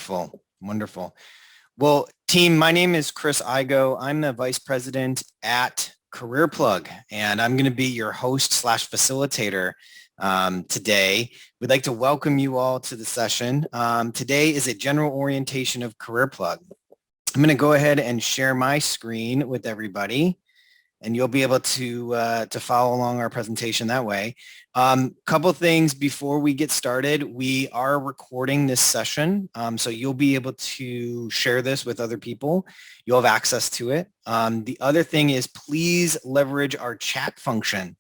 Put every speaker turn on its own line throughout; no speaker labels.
Wonderful. Wonderful. Well, team, my name is Chris Igo. I'm the vice president at CareerPlug, and I'm going to be your host slash facilitator today. We'd like to welcome you all to the session. Today is a general orientation of CareerPlug. I'm going to go ahead and share my screen with everybody, and you'll be able to follow along our presentation that way. Couple things before we get started. We are recording this session, so you'll be able to share this with other people. You'll have access to it. The other thing is please leverage our chat function.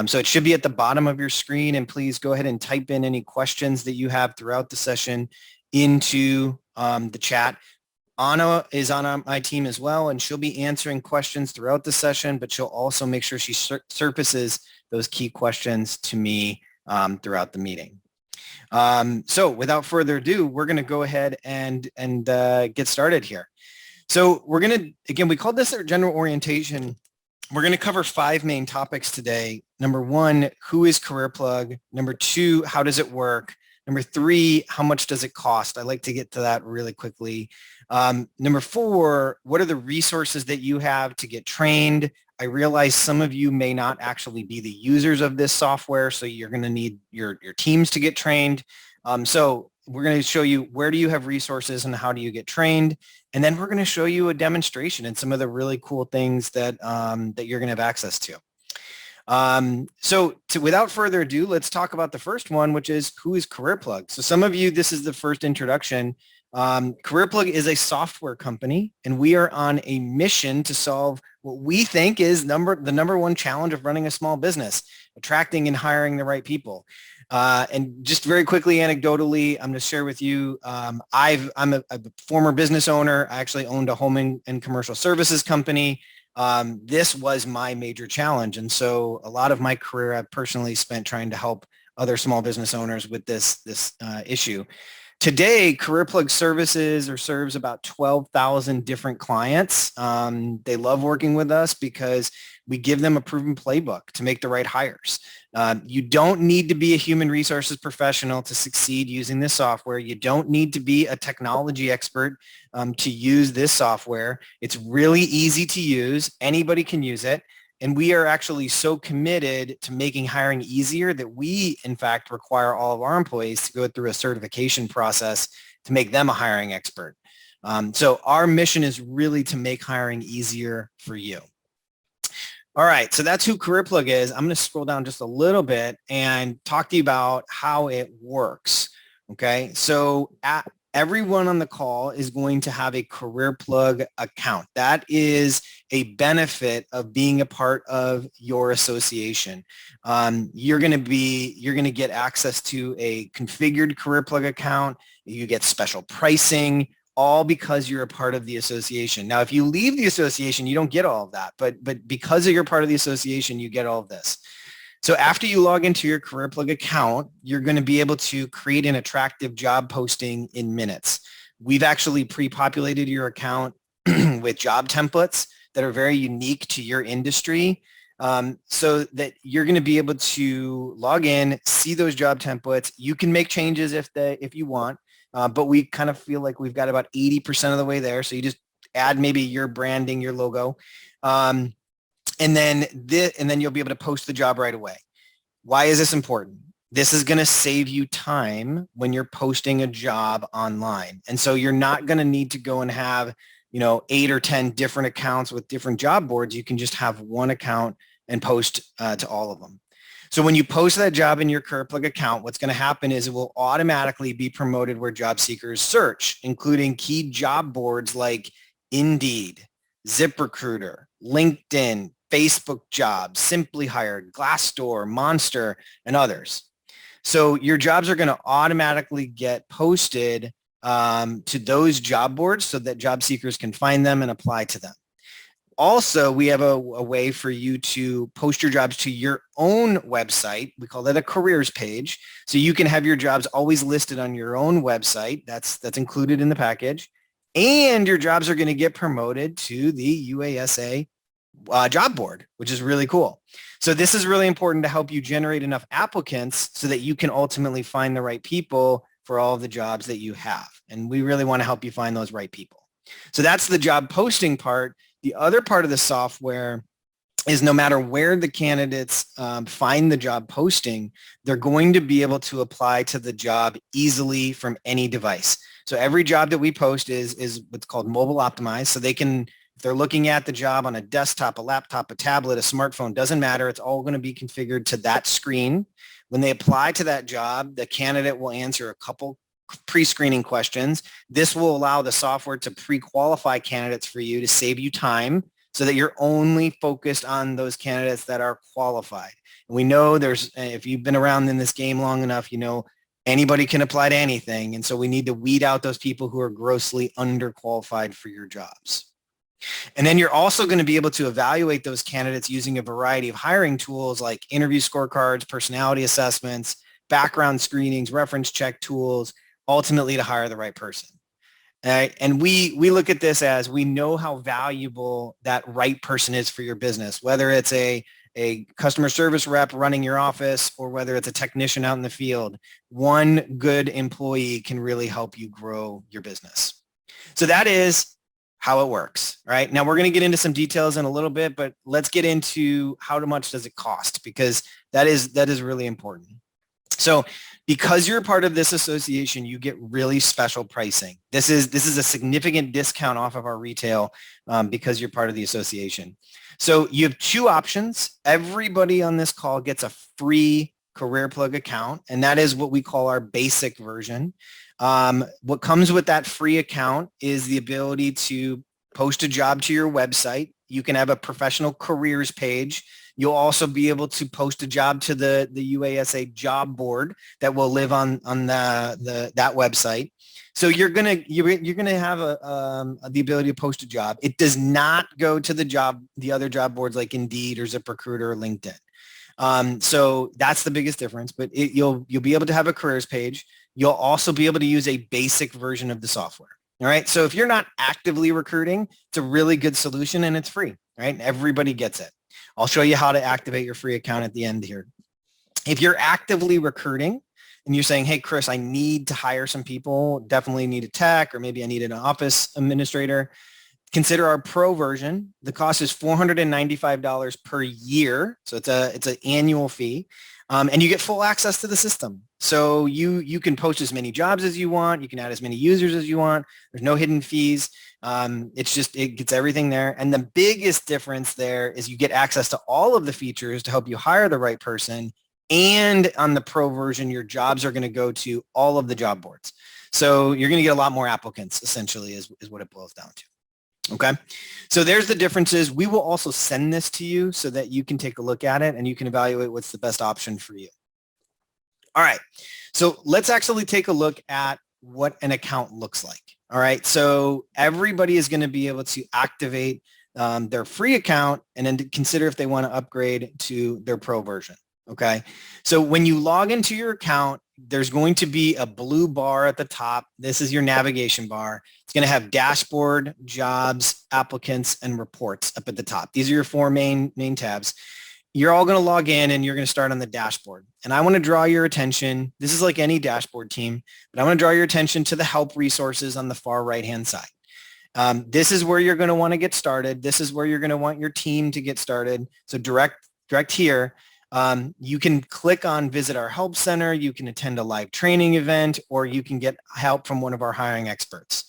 So it should be at the bottom of your screen, and please go ahead and type in any questions that you have throughout the session into the chat. Anna is on my team as well, and she'll be answering questions throughout the session, but she'll also make sure she surfaces those key questions to me throughout the meeting. So without further ado, we're going to go ahead and get started here. So we're going to, again, we called this our general orientation. We're going to cover 5 main topics today. Number 1, who is CareerPlug? Number 2, how does it work? Number 3, how much does it cost? I like to get to that really quickly. Number 4, what are the resources that you have to get trained? I realize some of you may not actually be the users of this software, so you're going to need your teams to get trained. So we're going to show you where do you have resources and how do you get trained. And then we're going to show you a demonstration and some of the really cool things that, that you're going to have access to. Without further ado, let's talk about the first one, which is who is CareerPlug? So some of you, this is the first introduction. CareerPlug is a software company, and we are on a mission to solve what we think is the number one challenge of running a small business, attracting and hiring the right people. And just very quickly, anecdotally, I'm going to share with you, I'm a former business owner. I actually owned a home and commercial services company. This was my major challenge. And so a lot of my career I've personally spent trying to help other small business owners with this issue. Today, CareerPlug services or serves about 12,000 different clients. They love working with us because we give them a proven playbook to make the right hires. You don't need to be a human resources professional to succeed using this software. You don't need to be a technology expert to use this software. It's really easy to use. Anybody can use it. And we are actually so committed to making hiring easier that we, in fact, require all of our employees to go through a certification process to make them a hiring expert. So our mission is really to make hiring easier for you. All right, so that's who CareerPlug is. I'm going to scroll down just a little bit and talk to you about how it works. Okay, so everyone on the call is going to have a CareerPlug account. That is a benefit of being a part of your association. You're going to get access to a configured CareerPlug account. You get special pricing, all because you're a part of the association. Now, if you leave the association, you don't get all of that, but because you're part of the association, you get all of this. So after you log into your CareerPlug account, you're going to be able to create an attractive job posting in minutes. We've actually pre-populated your account with job templates that are very unique to your industry, so that you're going to be able to log in, see those job templates. You can make changes if you want, but we kind of feel like we've got about 80% of the way there. So you just add maybe your branding, your logo. And then you'll be able to post the job right away. Why is this important? This is going to save you time when you're posting a job online. And so you're not going to need to go and have, 8 or 10 different accounts with different job boards. You can just have one account and post to all of them. So when you post that job in your CareerPlug account, what's going to happen is it will automatically be promoted where job seekers search, including key job boards like Indeed, ZipRecruiter, LinkedIn, Facebook Jobs, Simply Hired, Glassdoor, Monster, and others. So your jobs are going to automatically get posted to those job boards so that job seekers can find them and apply to them. Also, we have a way for you to post your jobs to your own website. We call that a careers page. So you can have your jobs always listed on your own website. That's included in the package. And your jobs are going to get promoted to the UASA job board, which is really cool. So this is really important to help you generate enough applicants so that you can ultimately find the right people for all of the jobs that you have. And we really want to help you find those right people. So that's the job posting part. The other part of the software is no matter where the candidates find the job posting, they're going to be able to apply to the job easily from any device. So every job that we post is what's called mobile optimized. So they can, if they're looking at the job on a desktop, a laptop, a tablet, a smartphone, doesn't matter. It's all going to be configured to that screen. When they apply to that job, the candidate will answer a couple pre-screening questions. This will allow the software to pre-qualify candidates for you to save you time so that you're only focused on those candidates that are qualified. And we know if you've been around in this game long enough, you know, anybody can apply to anything. And so we need to weed out those people who are grossly underqualified for your jobs. And then you're also going to be able to evaluate those candidates using a variety of hiring tools like interview scorecards, personality assessments, background screenings, reference check tools, ultimately to hire the right person. And we look at this as we know how valuable that right person is for your business, whether it's a customer service rep running your office or whether it's a technician out in the field. One good employee can really help you grow your business. So that is how it works, right? Now we're going to get into some details in a little bit, but let's get into how much does it cost, because that is really important. So because you're part of this association, you get really special pricing. This is a significant discount off of our retail because you're part of the association. So you have two options. Everybody on this call gets a free CareerPlug account, and that is what we call our basic version. What comes with that free account is the ability to post a job to your website. You can have a professional careers page. You'll also be able to post a job to the UASA job board that will live on that website. So you're gonna have the ability to post a job. It does not go to the other job boards like Indeed or ZipRecruiter or LinkedIn. So that's the biggest difference. But you'll be able to have a careers page. You'll also be able to use a basic version of the software. All right. So if you're not actively recruiting, it's a really good solution and it's free. Right? Everybody gets it. I'll show you how to activate your free account at the end here. If you're actively recruiting and you're saying, hey, Chris, I need to hire some people, definitely need a tech, or maybe I need an office administrator, consider our pro version. The cost is $495 per year. So it's an annual fee. And you get full access to the system. So you can post as many jobs as you want. You can add as many users as you want. There's no hidden fees. It gets everything there. And the biggest difference there is you get access to all of the features to help you hire the right person. And on the pro version, your jobs are going to go to all of the job boards. So you're going to get a lot more applicants, essentially, is what it boils down to. Okay, so there's the differences. We will also send this to you so that you can take a look at it and you can evaluate what's the best option for you. All right, so let's actually take a look at what an account looks like. All right, so everybody is going to be able to activate their free account and then to consider if they want to upgrade to their pro version. Okay, so when you log into your account, there's going to be a blue bar at the top. This is your navigation bar. It's going to have dashboard, jobs, applicants, and reports up at the top. These are your four main tabs. You're all going to log in and you're going to start on the dashboard. And I want to draw your attention. This is like any dashboard team, but I want to draw your attention to the help resources on the far right-hand side. This is where you're going to want to get started. This is where you're going to want your team to get started. So direct here. You can click on visit our help center, you can attend a live training event, or you can get help from one of our hiring experts.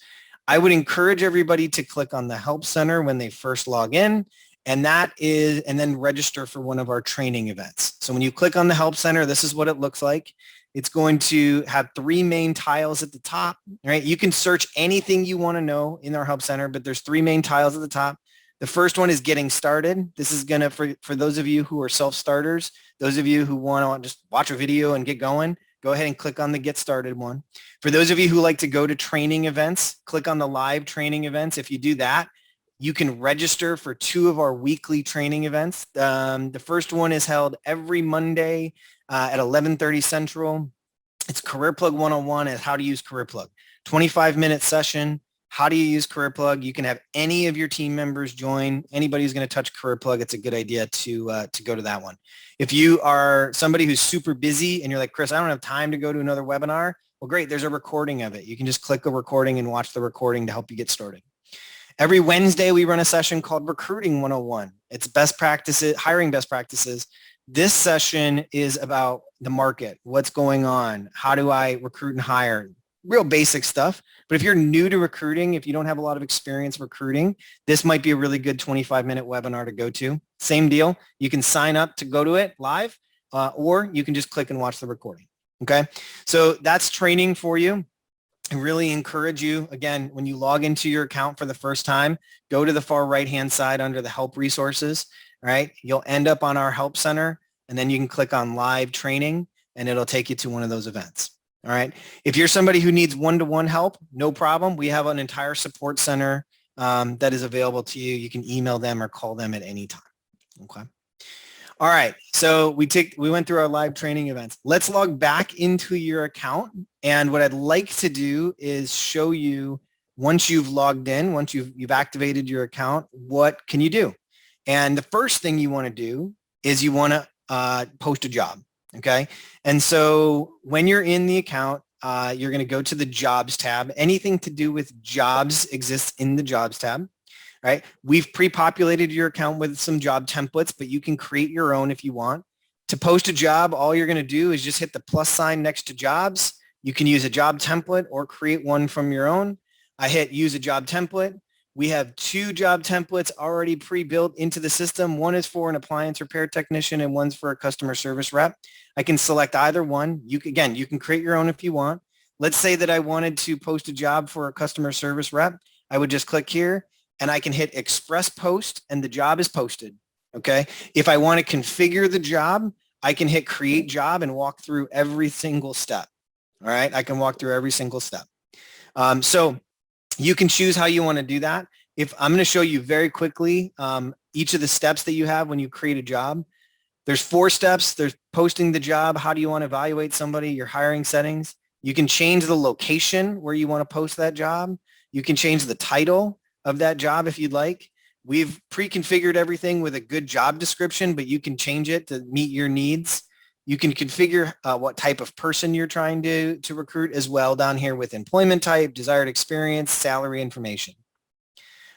I would encourage everybody to click on the help center when they first log in, and then register for one of our training events. So when you click on the help center, this is what it looks like. It's going to have three main tiles at the top, right? You can search anything you want to know in our help center, but there's three main tiles at the top. The first one is getting started. This is going to, for those of you who are self-starters, those of you who want to just watch a video and get going, go ahead and click on the get started one. For those of you who like to go to training events, click on the live training events. If you do that, you can register for two of our weekly training events. The first one is held every Monday at 11:30 Central. It's CareerPlug 101 and how to use CareerPlug. 25-minute session. How do you use CareerPlug? You can have any of your team members join. Anybody who's going to touch CareerPlug, it's a good idea to go to that one. If you are somebody who's super busy and you're like, Chris, I don't have time to go to another webinar, Well, great. There's a recording of it. You can just click a recording and watch the recording to help you get started. Every Wednesday, we run a session called Recruiting 101. It's best practices, hiring best practices. This session is about the market, what's going on, how do I recruit and hire, real basic stuff. But if you're new to recruiting, if you don't have a lot of experience recruiting, this might be a really good 25-minute webinar to go to. Same deal. You can sign up to go to it live, or you can just click and watch the recording. Okay, so that's training for you. I really encourage you, again, when you log into your account for the first time, go to the far right-hand side under the help resources, right? You'll end up on our help center, and then you can click on live training, and it'll take you to one of those events. All right. If you're somebody who needs one-to-one help, no problem. We have an entire support center that is available to you. You can email them or call them at any time. Okay. All right, so we went through our live training events. Let's log back into your account, and what I'd like to do is show you, once you've logged in, once you've activated your account, what can you do? And the first thing you want to do is you want to post a job, okay? And so when you're in the account, you're going to go to the Jobs tab. Anything to do with jobs exists in the Jobs tab. Right? We've pre-populated your account with some job templates, but you can create your own if you want. To post a job, all you're going to do is just hit the plus sign next to jobs. You can use a job template or create one from your own. I hit use a job template. We have 2 job templates already pre-built into the system. One is for an appliance repair technician and one's for a customer service rep. I can select either one. You can create your own if you want. Let's say that I wanted to post a job for a customer service rep. I would just click here, and I can hit express post, and the job is posted, okay? If I want to configure the job, I can hit create job and walk through every single step, all right? I can walk through every single step. So you can choose how you want to do that. If I'm going to show you very quickly each of the steps that you have when you create a job. There's 4 steps. There's posting the job. How do you want to evaluate somebody? Your hiring settings. You can change the location where you want to post that job. You can change the title of that job if you'd like. We've pre-configured everything with a good job description, but you can change it to meet your needs. You can configure what type of person you're trying to recruit as well down here with employment type, desired experience, salary information.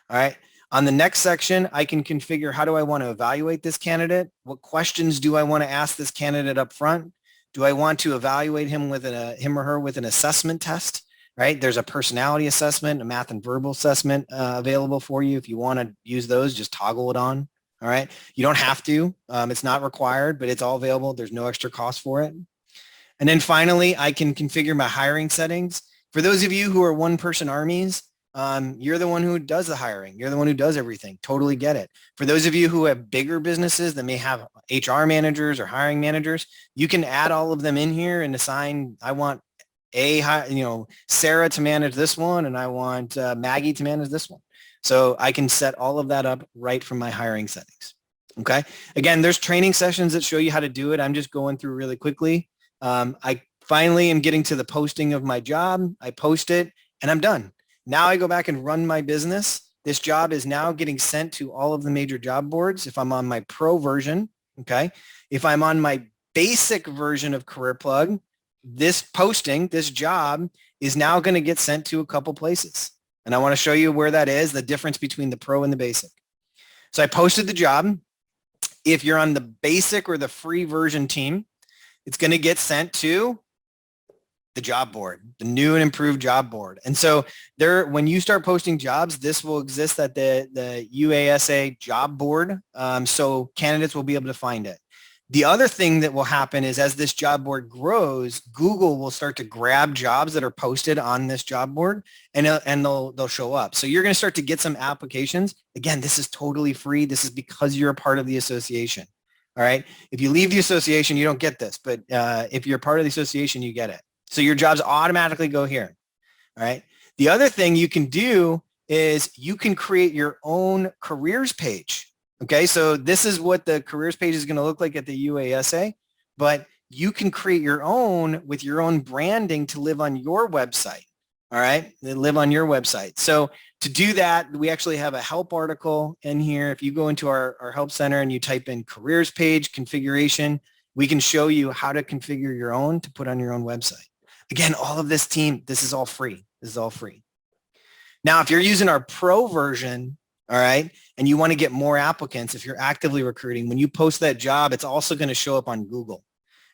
All right. On the next section, I can configure how do I want to evaluate this candidate? What questions do I want to ask this candidate up front? Do I want to evaluate him with him or her with an assessment test? Right? There's a personality assessment, a math and verbal assessment available for you. If you want to use those, just toggle it on. All right. You don't have to. It's not required, but it's all available. There's no extra cost for it. And then finally, I can configure my hiring settings. For those of you who are one-person armies, you're the one who does the hiring. You're the one who does everything. Totally get it. For those of you who have bigger businesses that may have HR managers or hiring managers, you can add all of them in here and assign, I want Sarah to manage this one, and I want Maggie to manage this one. So I can set all of that up right from my hiring settings. Okay. Again, there's training sessions that show you how to do it. I'm just going through really quickly. I finally am getting to the posting of my job. I post it and I'm done. Now I go back and run my business. This job is now getting sent to all of the major job boards. If I'm on my pro version, okay. If I'm on my basic version of CareerPlug, this posting, this job is now going to get sent to a couple places. And I want to show you where that is, the difference between the pro and the basic. So I posted the job. If you're on the basic or the free version team, it's going to get sent to the job board, the new and improved job board. And so when you start posting jobs, this will exist at the UASA job board. So candidates will be able to find it. The other thing that will happen is as this job board grows, Google will start to grab jobs that are posted on this job board and they'll show up. So you're going to start to get some applications. Again, this is totally free. This is because you're a part of the association. All right. If you leave the association, you don't get this, but if you're part of the association, you get it. So your jobs automatically go here. All right. The other thing you can do is you can create your own careers page. Okay, so this is what the careers page is going to look like at the UASA, but you can create your own with your own branding to live on your website. All right, they live on your website. So to do that, we actually have a help article in here. If you go into our help center and you type in careers page configuration, we can show you how to configure your own to put on your own website. Again, all of this team, this is all free. This is all free. Now, if you're using our pro version, all right, and you want to get more applicants, if you're actively recruiting, when you post that job, it's also going to show up on Google.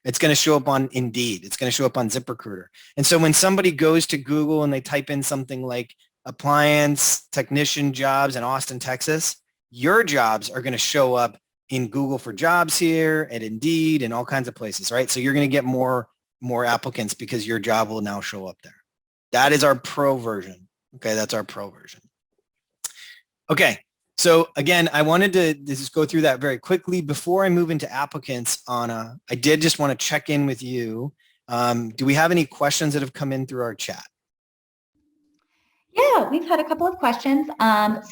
It's going to show up on Indeed. It's going to show up on ZipRecruiter. And so when somebody goes to Google and they type in something like appliance technician jobs in Austin, Texas, your jobs are going to show up in Google for jobs here, at Indeed, and all kinds of places, right? So you're going to get more applicants because your job will now show up there. That is our pro version. Okay, that's our pro version. Okay, so again, I wanted to just go through that very quickly. Before I move into applicants, Anna, I did just want to check in with you. Do we have any questions that have come in through our chat?
Yeah, we've had a couple of questions.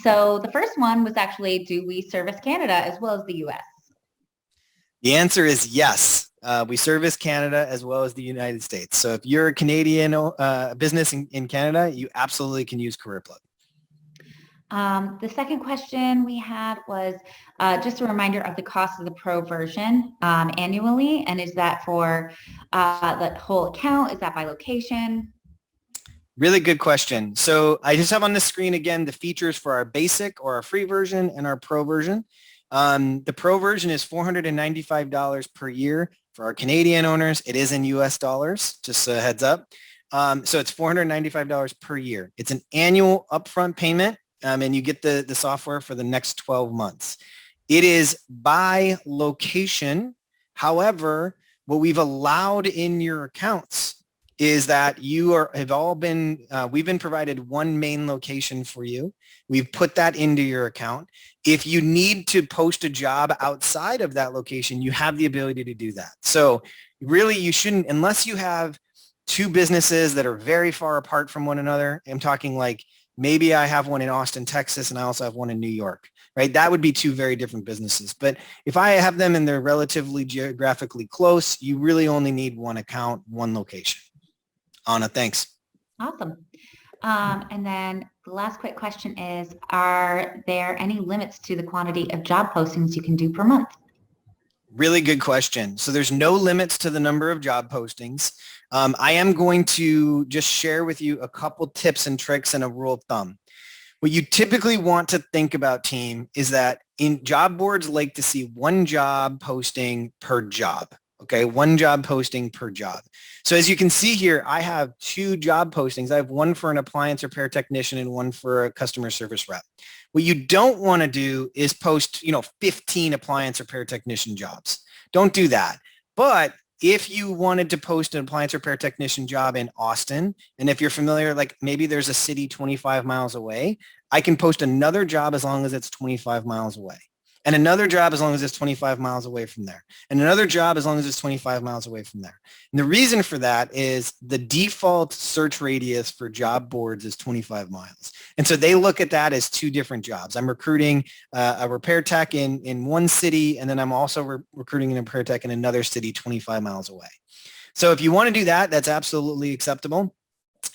So the first one was actually, do we service Canada as well as the US?
The answer is yes. We service Canada as well as the United States. So if you're a Canadian business in Canada, you absolutely can use CareerPlug.
The second question we had was just a reminder of the cost of the pro version annually. And is that for the whole account? Is that by location?
Really good question. So I just have on the screen again the features for our basic or our free version and our pro version. The pro version is $495 per year. For our Canadian owners, it is in US dollars, just a heads up. So it's $495 per year. It's an annual upfront payment, and you get the software for the next 12 months. It is by location. However, what we've allowed in your accounts is that we've been provided one main location for you. We've put that into your account. If you need to post a job outside of that location, you have the ability to do that. So really you shouldn't, unless you have two businesses that are very far apart from one another. I'm talking like maybe I have one in Austin, Texas, and I also have one in New York, right? That would be two very different businesses. But if I have them and they're relatively geographically close, you really only need one account, one location. Anna, thanks.
Awesome. And then the last quick question is, are there any limits to the quantity of job postings you can do per month?
Really good question. So there's no limits to the number of job postings. I am going to just share with you a couple tips and tricks and a rule of thumb. What you typically want to think about, team, is that in job boards like to see one job posting per job. Okay, one job posting per job. So as you can see here, I have two job postings. I have one for an appliance repair technician and one for a customer service rep. What you don't want to do is post, 15 appliance repair technician jobs. Don't do that. But if you wanted to post an appliance repair technician job in Austin, and if you're familiar, like maybe there's a city 25 miles away, I can post another job as long as it's 25 miles away. And another job as long as it's 25 miles away from there. And another job as long as it's 25 miles away from there. And the reason for that is the default search radius for job boards is 25 miles. And so they look at that as two different jobs. I'm recruiting a repair tech in one city, and then I'm also recruiting a repair tech in another city 25 miles away. So if you want to do that, that's absolutely acceptable.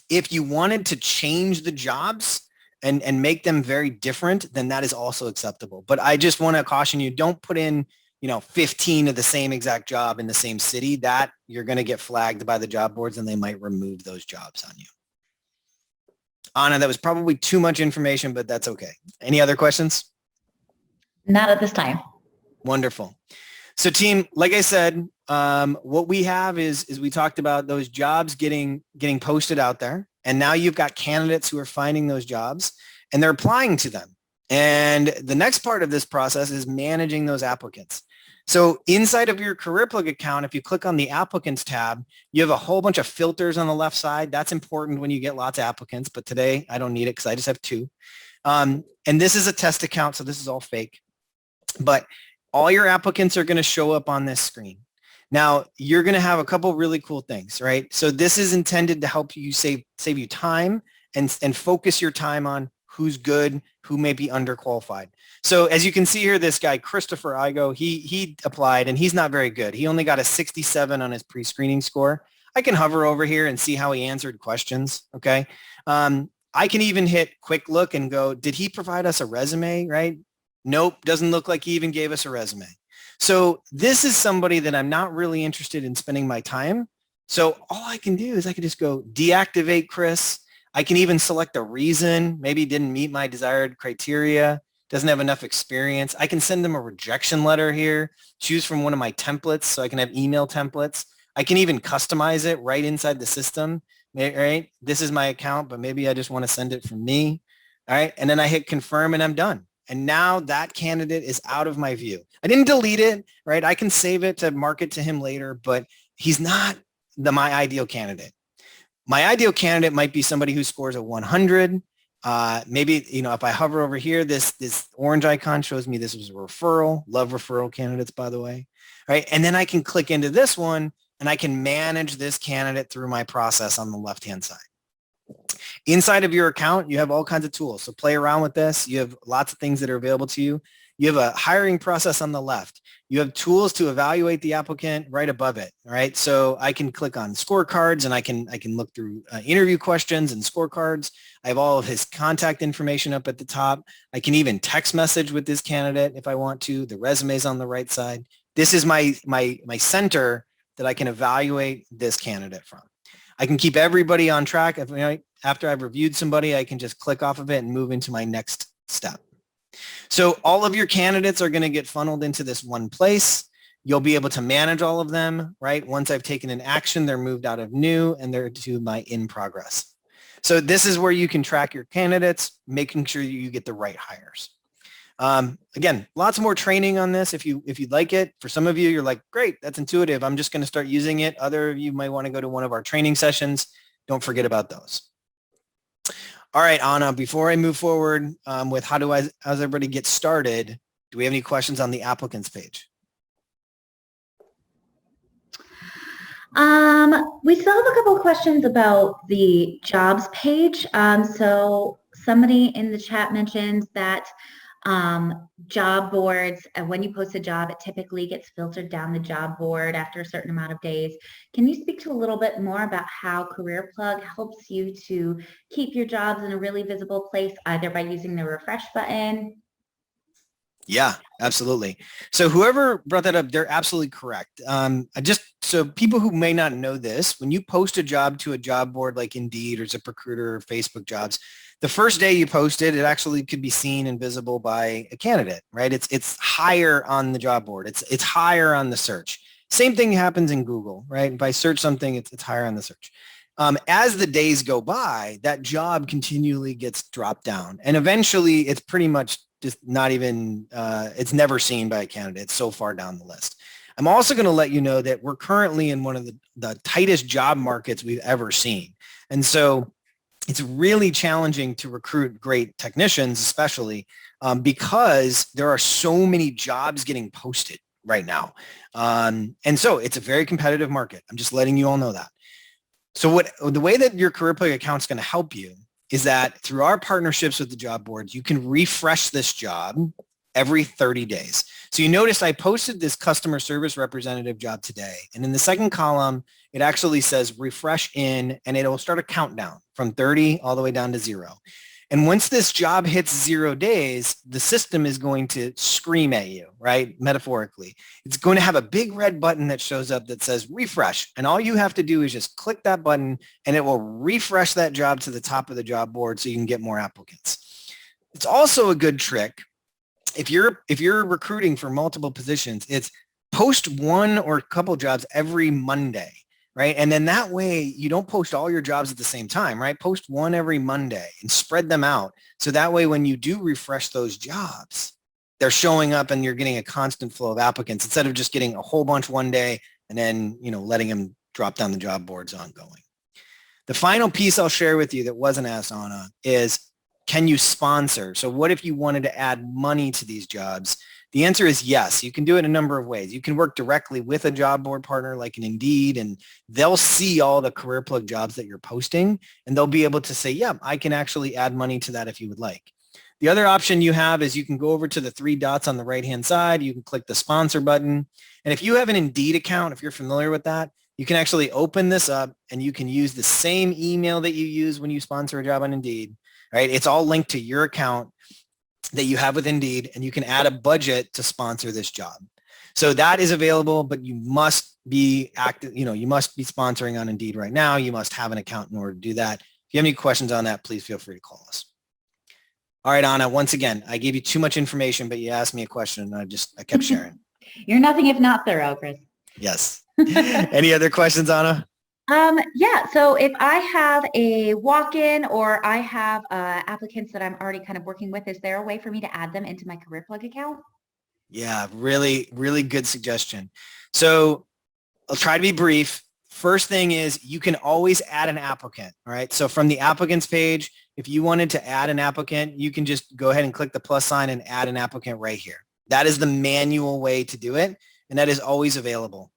If you wanted to change the jobs, and make them very different, then that is also acceptable. But I just want to caution you, don't put in, 15 of the same exact job in the same city. That you're going to get flagged by the job boards and they might remove those jobs on you. Anna, that was probably too much information, but that's okay. Any other questions?
Not at this time.
Wonderful. So team, like I said, what we have is we talked about those jobs getting posted out there. And now you've got candidates who are finding those jobs and they're applying to them. And the next part of this process is managing those applicants. So inside of your CareerPlug account, if you click on the applicants tab, you have a whole bunch of filters on the left side. That's important when you get lots of applicants, but today I don't need it because I just have two. And this is a test account, so this is all fake. But all your applicants are going to show up on this screen. Now, you're going to have a couple really cool things, right? So this is intended to help you save you time and focus your time on who's good, who may be underqualified. So as you can see here, this guy, Christopher Igo, he applied and he's not very good. He only got a 67 on his pre-screening score. I can hover over here and see how he answered questions, okay? I can even hit quick look and go, did he provide us a resume, right? Nope, doesn't look like he even gave us a resume. So this is somebody that I'm not really interested in spending my time So all I can do is I can just go deactivate Chris. I can even select a reason. Maybe didn't meet my desired criteria, doesn't have enough experience. I can send them a rejection letter here, choose from one of my templates so I can have email templates. I can even customize it right inside the system, right? This is my account, but maybe I just want to send it from me. All right. And then I hit confirm and I'm done. And now that candidate is out of my view. I didn't delete it, right? I can save it to market to him later, but he's not my ideal candidate. My ideal candidate might be somebody who scores a 100. Maybe, if I hover over here, this orange icon shows me this was a referral. Love referral candidates, by the way. Right. And then I can click into this one and I can manage this candidate through my process on the left-hand side. Inside of your account, you have all kinds of tools. So play around with this. You have lots of things that are available to you. You have a hiring process on the left. You have tools to evaluate the applicant right above it. All right. So I can click on scorecards and I can look through interview questions and scorecards. I have all of his contact information up at the top. I can even text message with this candidate if I want to. The resume's on the right side. This is my center that I can evaluate this candidate from. I can keep everybody on track. After I've reviewed somebody, I can just click off of it and move into my next step. So all of your candidates are going to get funneled into this one place. You'll be able to manage all of them, right? Once I've taken an action, they're moved out of new and they're to my in progress. So this is where you can track your candidates, making sure you get the right hires. Again, lots more training on this if you'd like it. For some of you, you're like, great, that's intuitive. I'm just going to start using it. Other of you might want to go to one of our training sessions. Don't forget about those. All right, Anna, before I move forward with how's everybody get started, do we have any questions on the applicants page?
We still have a couple of questions about the jobs page. So somebody in the chat mentioned that job boards, when you post a job, it typically gets filtered down the job board after a certain amount of days. Can you speak to a little bit more about how CareerPlug helps you to keep your jobs in a really visible place, either by using the refresh button?
Yeah, absolutely. So whoever brought that up, they're absolutely correct. So people who may not know this, when you post a job to a job board like Indeed or ZipRecruiter or Facebook Jobs, the first day you post it, it actually could be seen and visible by a candidate, right? It's higher on the job board. It's higher on the search. Same thing happens in Google, right? If I search something, it's higher on the search. As the days go by, that job continually gets dropped down. And eventually it's pretty much just not even, it's never seen by a candidate. It's so far down the list. I'm also going to let you know that we're currently in one of the tightest job markets we've ever seen. And so it's really challenging to recruit great technicians, especially because there are so many jobs getting posted right now. And so it's a very competitive market. I'm just letting you all know that. So the way that your CareerPlug account is going to help you is that through our partnerships with the job boards, you can refresh this job every 30 days. So you notice I posted this customer service representative job today. And in the second column, it actually says refresh in, and it'll start a countdown from 30 all the way down to 0. And once this job hits 0 days, the system is going to scream at you, right? Metaphorically. It's going to have a big red button that shows up that says refresh. And all you have to do is just click that button and it will refresh that job to the top of the job board so you can get more applicants. It's also a good trick. If you're recruiting for multiple positions, it's post one or a couple jobs every Monday. Right? And then that way you don't post all your jobs at the same time, right? Post one every Monday and spread them out. So that way, when you do refresh those jobs, they're showing up and you're getting a constant flow of applicants instead of just getting a whole bunch one day and then, letting them drop down the job boards ongoing. The final piece I'll share with you that wasn't asked, Anna, is can you sponsor? So what if you wanted to add money to these jobs? The answer is yes. You can do it a number of ways. You can work directly with a job board partner like an Indeed, and they'll see all the CareerPlug jobs that you're posting, and they'll be able to say, yeah, I can actually add money to that if you would like. The other option you have is you can go over to the 3 dots on the right-hand side. You can click the sponsor button. And if you have an Indeed account, if you're familiar with that, you can actually open this up and you can use the same email that you use when you sponsor a job on Indeed, right? It's all linked to your account that you have with Indeed, and you can add a budget to sponsor this job. So that is available, but you must be active. You must be sponsoring on Indeed right now. You must have an account in order to do that. If you have any questions on that, please feel free to call us. All right, Anna, once again, I gave you too much information, but you asked me a question and I kept sharing.
You're nothing if not thorough, Chris.
Yes. Any other questions, Anna?
Yeah, so if I have a walk-in or I have applicants that I'm already kind of working with, is there a way for me to add them into my CareerPlug account?
Yeah, really, really good suggestion. So I'll try to be brief. First thing is you can always add an applicant. All right. So from the applicants page, if you wanted to add an applicant, you can just go ahead and click the plus sign and add an applicant right here. That is the manual way to do it. And that is always available.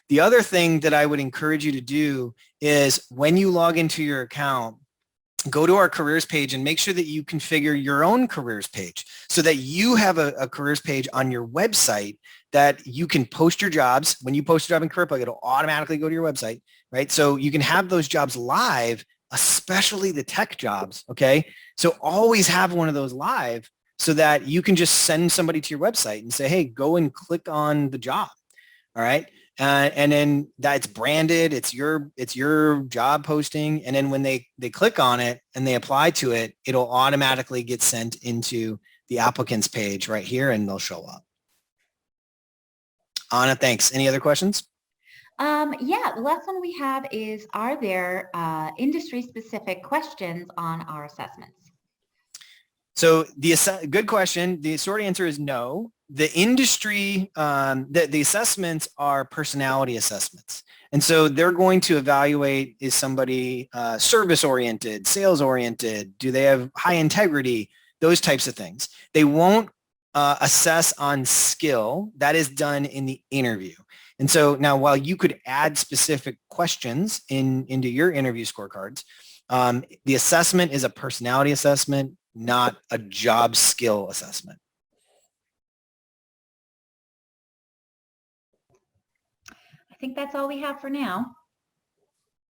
The other thing that I would encourage you to do is when you log into your account, go to our careers page and make sure that you configure your own careers page so that you have a careers page on your website that you can post your jobs. When you post a job in CareerPlug, it'll automatically go to your website, right? So you can have those jobs live, especially the tech jobs, okay? So always have one of those live so that you can just send somebody to your website and say, hey, go and click on the job, all right? And then that's branded. It's your job posting. And then when they click on it and they apply to it, it'll automatically get sent into the applicants page right here and they'll show up. Anna, thanks. Any other questions?
Yeah, the last one we have is, are there industry-specific questions on our assessments?
So good question. The short answer is no. The industry, the assessments are personality assessments. And so they're going to evaluate, is somebody service-oriented, sales-oriented? Do they have high integrity? Those types of things. They won't assess on skill. That is done in the interview. And so now while you could add specific questions into your interview scorecards, the assessment is a personality assessment, not a job skill assessment.
I think that's all we have for now.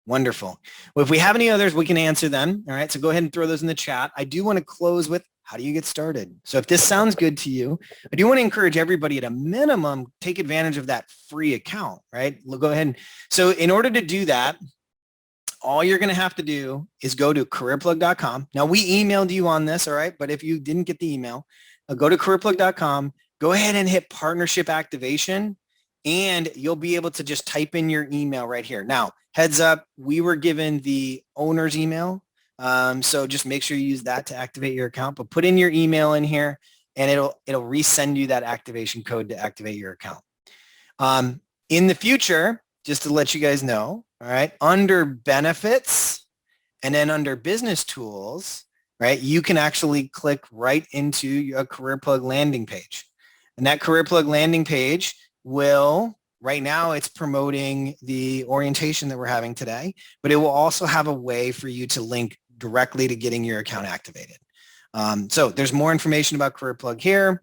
Wonderful. Well, if we have any others, we can answer them. All right. So go ahead and throw those in the chat. I do want to close with, how do you get started? So if this sounds good to you, I do want to encourage everybody at a minimum, take advantage of that free account, right? We'll go ahead. So in order to do that, all you're going to have to do is go to careerplug.com. Now we emailed you on this. All right. But if you didn't get the email, go to careerplug.com, go ahead and hit partnership activation, and you'll be able to just type in your email right here. Now, heads up, we were given the owner's email. So just make sure you use that to activate your account, but put in your email in here and it'll resend you that activation code to activate your account. In the future, just to let you guys know, all right, under benefits and then under business tools, right, you can actually click right into a CareerPlug landing page. And that CareerPlug landing page will, right now it's promoting the orientation that we're having today, but it will also have a way for you to link directly to getting your account activated. So there's more information about CareerPlug here,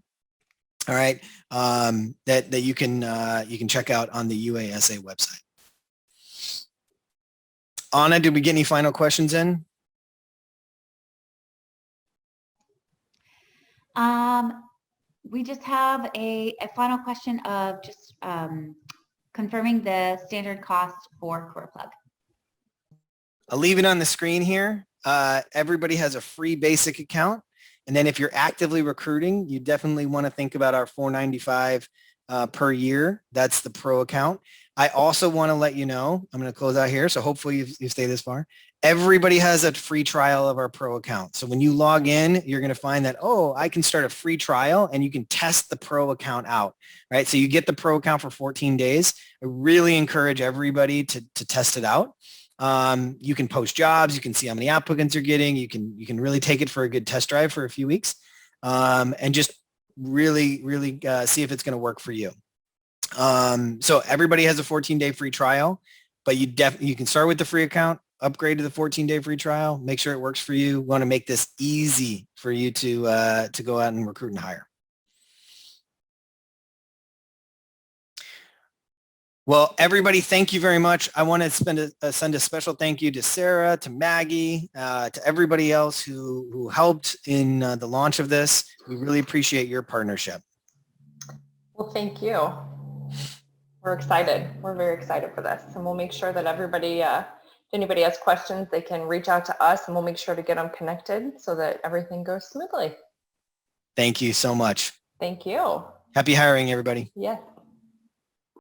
all right, that you can check out on the UASA website. Anna, did we get any final questions in?
We just have a final question of just confirming the standard cost for CareerPlug.
I'll leave it on the screen here. Everybody has a free basic account. And then if you're actively recruiting, you definitely want to think about our $495 per year. That's the pro account. I also want to let you know, I'm going to close out here. So hopefully you stay this far. Everybody has a free trial of our pro account. So when you log in, you're going to find that, oh, I can start a free trial and you can test the pro account out, right? So you get the pro account for 14 days. I really encourage everybody to test it out. You can post jobs. You can see how many applicants you're getting. You can really take it for a good test drive for a few weeks and just really see if it's going to work for you. So everybody has a 14-day free trial, but you can start with the free account, upgrade to the 14-day free trial, make sure it works for you. We want to make this easy for you to go out and recruit and hire. Well, everybody, thank you very much. I want to send a special thank you to Sarah, to Maggie, to everybody else who helped in the launch of this. We really appreciate your partnership.
Well, thank you. We're excited. We're very excited for this, and we'll make sure that everybody, if anybody has questions, they can reach out to us, and we'll make sure to get them connected so that everything goes smoothly.
Thank you so much.
Thank you.
Happy hiring, everybody.
Yes.